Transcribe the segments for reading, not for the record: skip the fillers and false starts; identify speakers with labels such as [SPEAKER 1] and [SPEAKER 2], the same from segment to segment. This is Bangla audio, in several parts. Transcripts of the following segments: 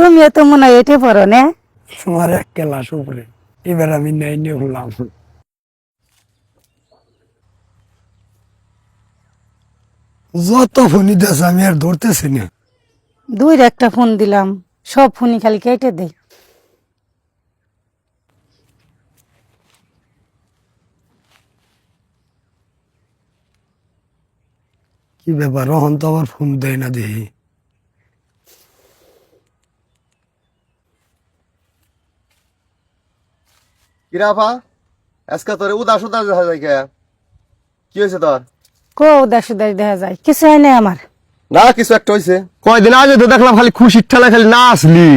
[SPEAKER 1] তুমিও তো মনে হয় এটে পড়ো না?
[SPEAKER 2] তোমার এক ক্লাস উপরে, এবার আমি নাই নিয়ে হলাম। যত ফোনই দেশ আমি আর ধরতেছি না।
[SPEAKER 1] দুই একটা ফোন দিলাম, সব ফোনই খালি কেটে দেয়।
[SPEAKER 2] কি ব্যাপার, রহন তো আবার ফোন দেয় না দেখি।
[SPEAKER 3] কিরাফা আজকে তোর উদাস উদাস দেখা যায় কে? কি হয়েছে তোর?
[SPEAKER 1] কো উদাস উদাস দেখা যায়, কিছু হয় না আমার।
[SPEAKER 3] না কিছু একটা হয়েছে। কয়দিন আগে তো দেখলাম খালি খুশির ঠেলা খালি না আসলি।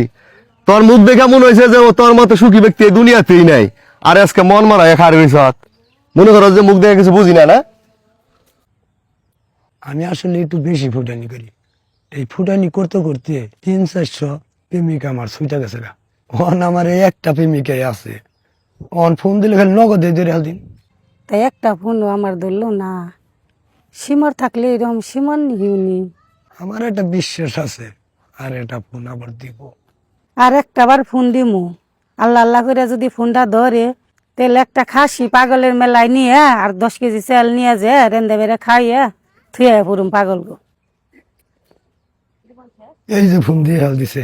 [SPEAKER 3] তোর মুখ দেখে মনে হয়েছে যে ও তোর মতো সুখী ব্যক্তি এই দুনিয়াতেই নাই। আর আজকে মন মারা খার হয়েছ, মনে করো যে মুখ দেখে কিছু বুঝি না। না
[SPEAKER 2] আমি আসলে একটু বেশি ফুটানি করি। এই ফুটানি করতে করতে 300-400 প্রেমিকা আমার ছুটে গেছে গা। অন আমার এই একটা প্রেমিকাই আছে। অন ফোন দিলে খালি নগদে ধরে দিন।
[SPEAKER 1] তাই একটা ফোনও আমার ধরলো না। সিমর থাকলে এরকম সিমর নিউনি।
[SPEAKER 2] আমার একটা বিশ্বাস আছে, আর এটা ফোন আবার দিব।
[SPEAKER 1] আর একটা বার ফোন দিমু, আল্লাহ আল্লাহ করে যদি ফোনটা ধরে, তাহলে একটা খাসি পাগলের মেলায় নিয়ে আর 10 কেজি চাল নিয়ে যে রেন্দে বেড়ে খাইয়ে থুয়ে পুরুম পাগল গো।
[SPEAKER 2] এই যে ফোন দিয়ে হাল দিছে।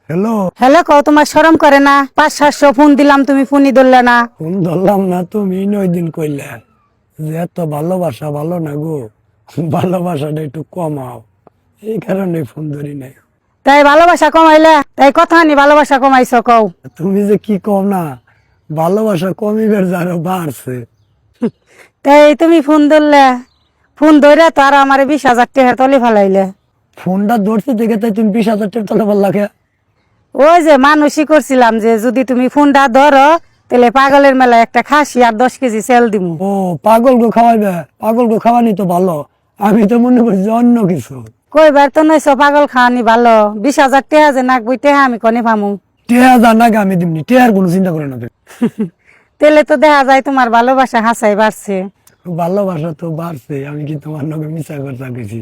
[SPEAKER 2] হ্যালো,
[SPEAKER 1] হ্যালো, কও তোমার শরম করে না? 500-700 ফোন দিলাম, তুমি ফোনই ধরলে না।
[SPEAKER 2] ফোন ধরলাম না, তুমি 9 দিন কইলে যে এত ভালোবাসা ভালো না গো, ভালোবাসাটা একটু কমাও, এই কারণে ফোন ধরি নাই।
[SPEAKER 1] তাই ভালোবাসা কমাইলে? তাই কথা নি ভালোবাসা কমাইছো কও?
[SPEAKER 2] তুমি যে কি কম না, ভালোবাসা কমিবার যারও বাড়ছে।
[SPEAKER 1] তাই তুমি ফোন ধরলে, ফোন ধরে তো আর আমার 20,000 টাকার তলে ফেলাইলে।
[SPEAKER 2] ফোনটা ধরতে দেখে তাই তুমি 20,000 টাকা তলে লাগে।
[SPEAKER 1] ওই যে মানসিক করছিলাম যে যদি তুমি ফোনটা ধরো, তাহলে পাগলের মেলায় একটা খাসি আর 10 কেজি সেল দিমু।
[SPEAKER 2] ও পাগল গো খাওয়াইবে, পাগল গো খাওয়ানি তো ভালো। আমি তো মনে করছি অন্য কিছু।
[SPEAKER 1] কইবার তো নইছো পাগল খাওয়ানি ভালো, 20,000 টাকা যে নাক বই টাকা আমি কনে পামু?
[SPEAKER 2] টেহা জানাকে আমি দিমনি, টেহার কোনো চিন্তা করে না তুমি।
[SPEAKER 1] তাহলে তো দেখা যায় তোমার ভালোবাসা হাসাই বাড়ছে।
[SPEAKER 2] ভালোবাসা তো বাড়ছে, আমি কি তোমার নগে মিশা কথা গেছি?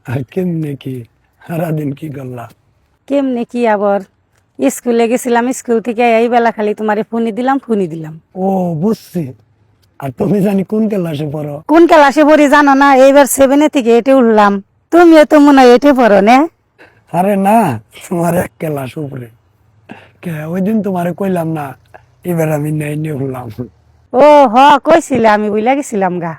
[SPEAKER 2] আর কেমনে কি সারাদিন কি করলা?
[SPEAKER 1] কেমনে কি আবার, স্কুলে গেছিলাম, স্কুল থেকে এই বেলা খালি তোমারে ফোনই দিলাম।
[SPEAKER 2] ও বুঝছি। আর তুমি জানি কোন ক্লাসে পড়ো?
[SPEAKER 1] কোন ক্লাসে পড়ি জানো না? এইবার 7 থেকে 8 উঠলাম। তুমিও তো মনে হয় 8 পড়ো না?
[SPEAKER 2] আরে না, তোমার এক ক্লাস উপরে। ওই দিন তোমারে কইলাম না, এবার আমি নাই নিয়ে হলাম।
[SPEAKER 1] ও হ, কইছিলে, আমি বুইলা গেছিলাম গা।